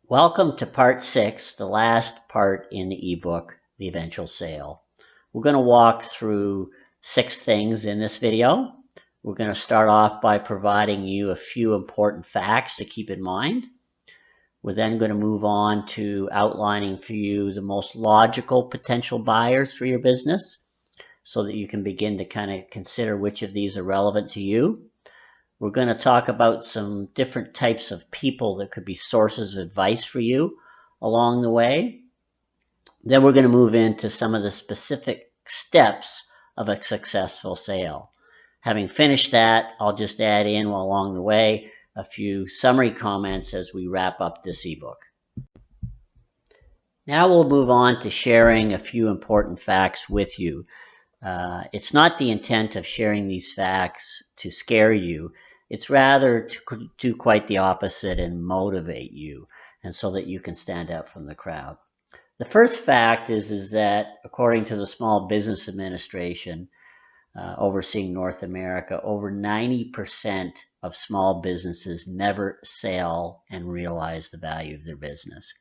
Welcome to part 6, the last part in the ebook, The Eventual Sale. We're going to walk through 6 things in this video. We're going to start off by providing you a few important facts to keep in mind. We're then going to move on to outlining for you the most logical potential buyers for your business so that you can begin to kind of consider which of these are relevant to you. We're going to talk about some different types of people that could be sources of advice for you along the way. Then we're going to move into some of the specific steps of a successful sale. Having finished that, I'll just add in along the way a few summary comments as we wrap up this ebook. Now we'll move on to sharing a few important facts with you. It's not the intent of sharing these facts to scare you. It's rather to do quite the opposite and motivate you, and so that you can stand out from the crowd. The first fact is that according to the Small Business Administration, overseeing North America, over 90% of small businesses never sell and realize the value of their business.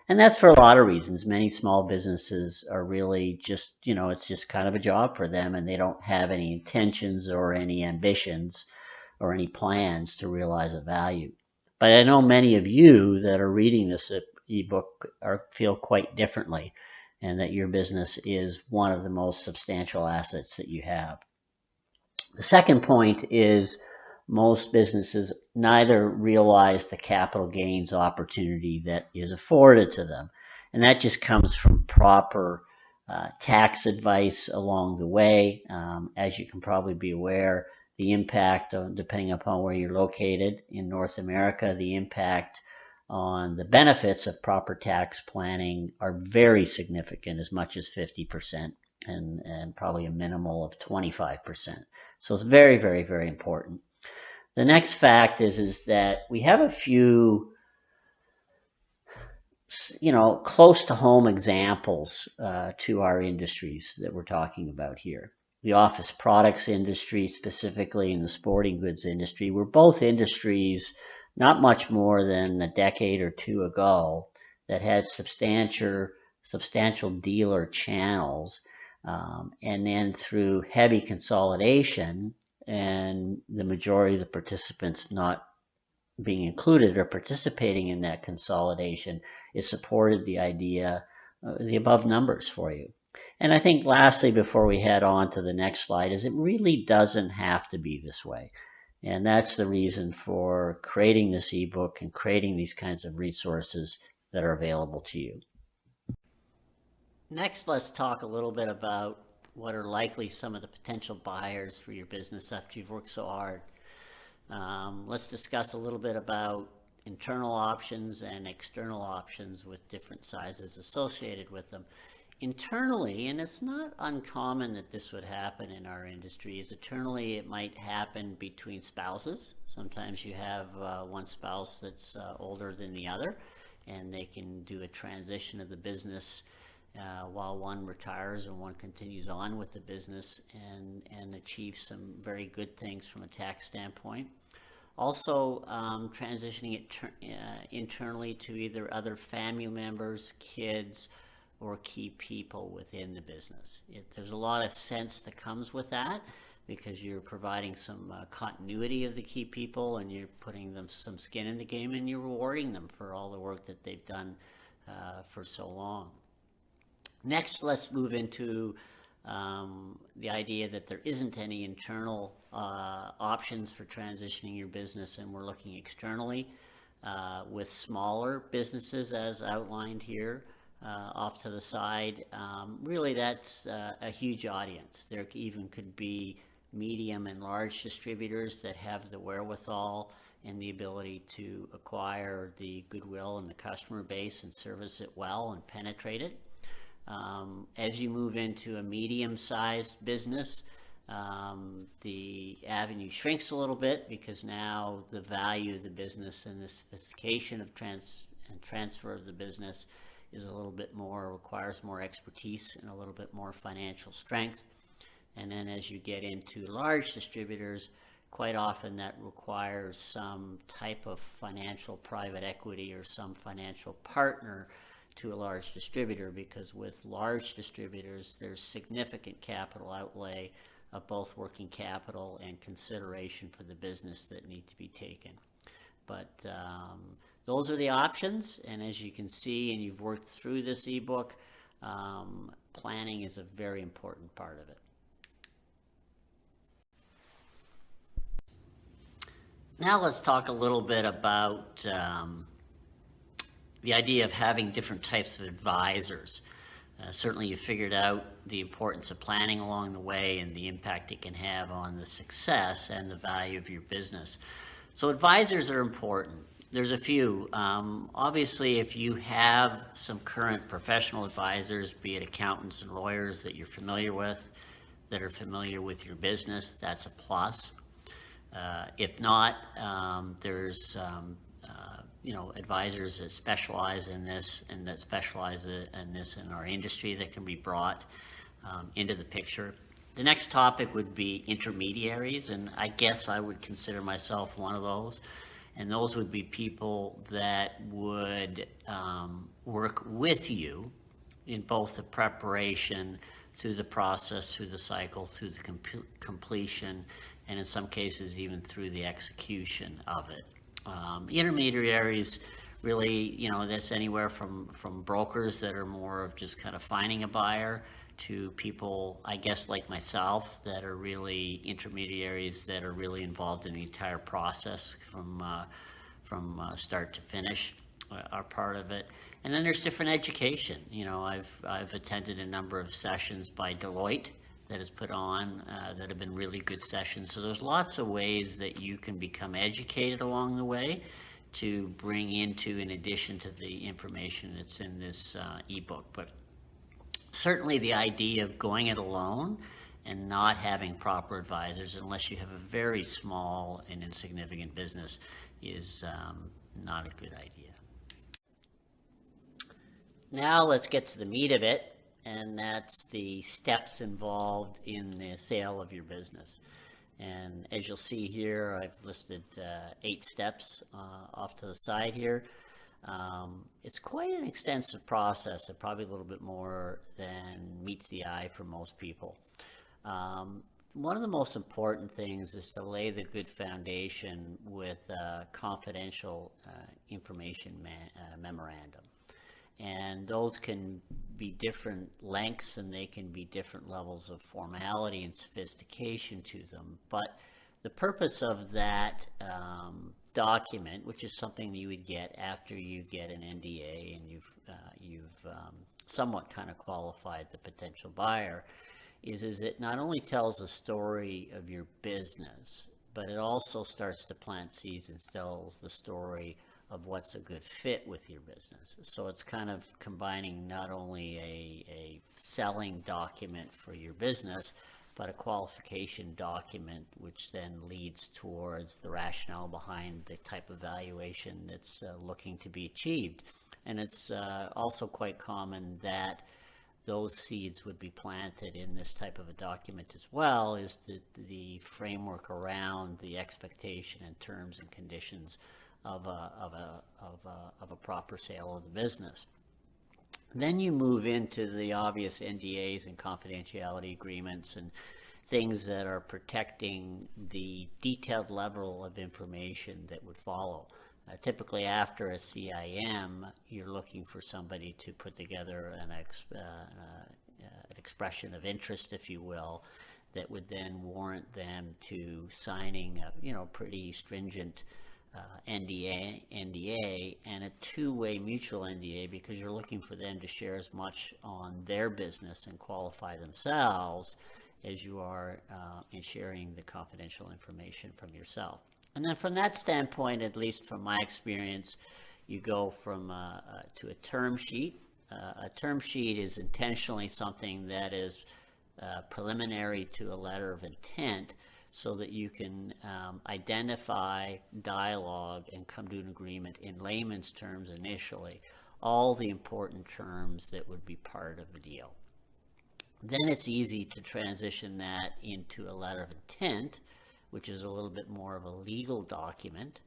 And that's for a lot of reasons. Many small businesses are really just, it's just kind of a job for them, and they don't have any intentions or any ambitions or any plans to realize a value. But I know many of you that are reading this ebook feel quite differently, and that your business is one of the most substantial assets that you have. The second point is most businesses neither realize the capital gains opportunity that is afforded to them. And that just comes from proper tax advice along the way. As you can probably be aware, the impact, depending upon where you're located in North America, the impact on the benefits of proper tax planning are very significant, as much as 50% and probably a minimal of 25%. So it's very, very, very important. The next fact is that we have a few, close to home examples to our industries that we're talking about here. The office products industry, specifically in the sporting goods industry, were both industries not much more than a decade or two ago that had substantial dealer channels, and then through heavy consolidation and the majority of the participants not being included or participating in that consolidation, it supported the idea, the above numbers for you. And I think lastly, before we head on to the next slide, is it really doesn't have to be this way. And that's the reason for creating this ebook and creating these kinds of resources that are available to you. Next, let's talk a little bit about what are likely some of the potential buyers for your business after you've worked so hard. Let's discuss a little bit about internal options and external options with different sizes associated with them. Internally, and it's not uncommon that this would happen in our industry, is internally it might happen between spouses. Sometimes you have one spouse that's older than the other, and they can do a transition of the business while one retires and one continues on with the business and achieve some very good things from a tax standpoint. Also, transitioning it internally to either other family members, kids, or key people within the business. There's a lot of sense that comes with that, because you're providing some continuity of the key people, and you're putting them some skin in the game, and you're rewarding them for all the work that they've done for so long. Next, let's move into the idea that there isn't any internal options for transitioning your business, and we're looking externally with smaller businesses as outlined here off to the side. Really, that's a huge audience. There even could be medium and large distributors that have the wherewithal and the ability to acquire the goodwill and the customer base and service it well and penetrate it. As you move into a medium-sized business, the avenue shrinks a little bit, because now the value of the business and the sophistication of transfer of the business is a little bit more, requires more expertise and a little bit more financial strength. And then as you get into large distributors, quite often that requires some type of financial private equity or some financial partner to a large distributor, because with large distributors there's significant capital outlay of both working capital and consideration for the business that need to be taken. But those are the options, and as you can see, and you've worked through this ebook, planning is a very important part of it. Now let's talk a little bit about the idea of having different types of advisors. Certainly you figured out the importance of planning along the way and the impact it can have on the success and the value of your business. So advisors are important. There's a few. Obviously, if you have some current professional advisors, be it accountants and lawyers that you're familiar with, that are familiar with your business, that's a plus. If not, there's advisors that specialize in this and that specialize in this in our industry that can be brought into the picture. The next topic would be intermediaries, and I guess I would consider myself one of those. And those would be people that would work with you in both the preparation, through the process, through the cycle, through the completion, and in some cases even through the execution of it. Intermediaries, really, that's anywhere from brokers that are more of just kind of finding a buyer, to people, I guess, like myself, that are really intermediaries that are really involved in the entire process from start to finish, are part of it. And then there's different education. I've attended a number of sessions by Deloitte that is put on that have been really good sessions. So there's lots of ways that you can become educated along the way to bring into, in addition to the information that's in this ebook. But certainly the idea of going it alone and not having proper advisors, unless you have a very small and insignificant business, is not a good idea. Now let's get to the meat of it, and that's the steps involved in the sale of your business. And as you'll see here, I've listed 8 steps off to the side here. It's quite an extensive process, and probably a little bit more than meets the eye for most people. One of the most important things is to lay the good foundation with confidential information memorandum. And those can be different lengths, and they can be different levels of formality and sophistication to them. But the purpose of that document, which is something you would get after you get an NDA and you've somewhat kind of qualified the potential buyer, is it not only tells the story of your business, but it also starts to plant seeds and tells the story of what's a good fit with your business. So it's kind of combining not only a selling document for your business, but a qualification document, which then leads towards the rationale behind the type of valuation that's looking to be achieved. And it's also quite common that those seeds would be planted in this type of a document as well, is the framework around the expectation and terms and conditions of a proper sale of the business. Then you move into the obvious NDAs and confidentiality agreements and things that are protecting the detailed level of information that would follow. Typically after a CIM, you're looking for somebody to put together an expression of interest, if you will, that would then warrant them to signing a pretty stringent NDA and a two-way mutual NDA, because you're looking for them to share as much on their business and qualify themselves as you are in sharing the confidential information from yourself. And then from that standpoint, at least from my experience, you go from to a term sheet. A term sheet is intentionally something that is preliminary to a letter of intent, so that you can identify, dialogue, and come to an agreement in layman's terms initially, all the important terms that would be part of a deal. Then it's easy to transition that into a letter of intent, which is a little bit more of a legal document.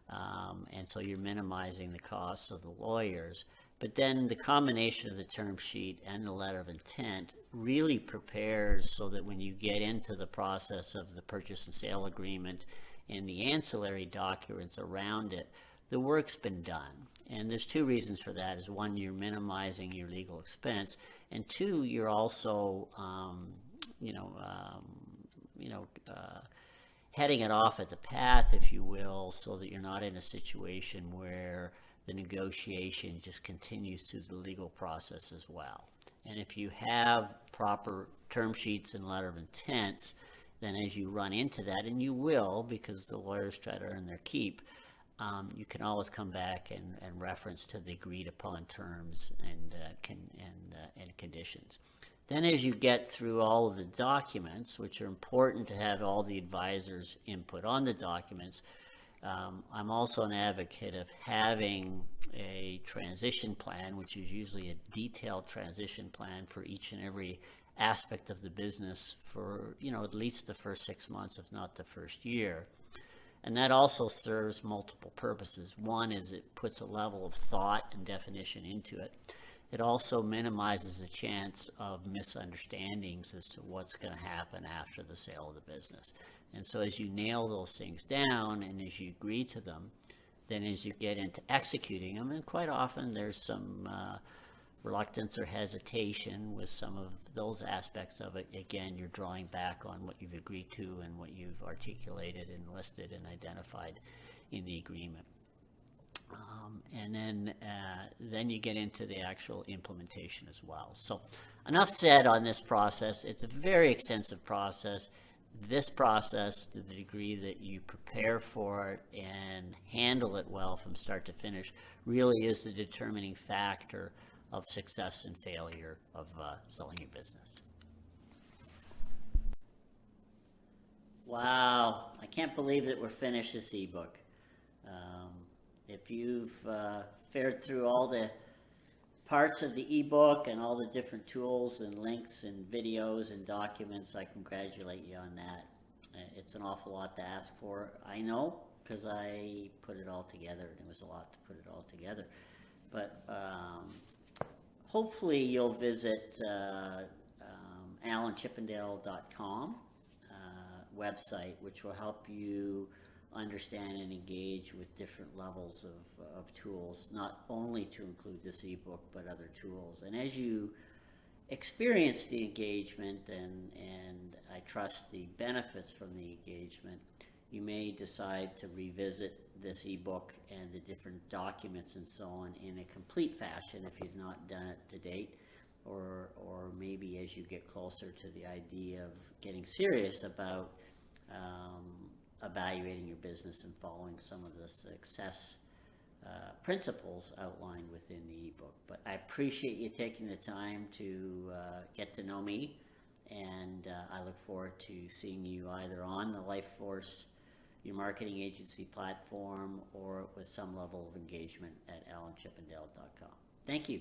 And so you're minimizing the costs of the lawyers. But then the combination of the term sheet and the letter of intent really prepares so that when you get into the process of the purchase and sale agreement and the ancillary documents around it, the work's been done. And there's two reasons for that. Is one, you're minimizing your legal expense, and two, you're also heading it off at the path, if you will, so that you're not in a situation where the negotiation just continues through the legal process as well. And if you have proper term sheets and letter of intents, then as you run into that, and you will, because the lawyers try to earn their keep, you can always come back and reference to the agreed upon terms and conditions. Then as you get through all of the documents, which are important to have all the advisors' input on the documents, I'm also an advocate of having a transition plan, which is usually a detailed transition plan for each and every aspect of the business for, at least the first 6 months, if not the first year. And that also serves multiple purposes. One is it puts a level of thought and definition into it. It also minimizes the chance of misunderstandings as to what's going to happen after the sale of the business. And so as you nail those things down and as you agree to them, then as you get into executing them, and quite often there's some reluctance or hesitation with some of those aspects of it, again, you're drawing back on what you've agreed to and what you've articulated and listed and identified in the agreement. And then you get into the actual implementation as well. So enough said on this process. It's a very extensive process. This process, to the degree that you prepare for it and handle it well from start to finish, really is the determining factor of success and failure of selling your business. Wow, I can't believe that we're finished this ebook. If you've fared through all the parts of the ebook and all the different tools and links and videos and documents, I congratulate you on that. It's an awful lot to ask for, I know, because I put it all together, and it was a lot to put it all together. But hopefully you'll visit alanchippendale.com website, which will help you understand and engage with different levels of tools, not only to include this ebook, but other tools. And as you experience the engagement and I trust the benefits from the engagement, you may decide to revisit this ebook and the different documents and so on in a complete fashion if you've not done it to date, or maybe as you get closer to the idea of getting serious about evaluating your business and following some of the success principles outlined within the ebook. But I appreciate you taking the time to get to know me, and I look forward to seeing you either on the LifeForce, your marketing agency platform, or with some level of engagement at alanchippendale.com. Thank you.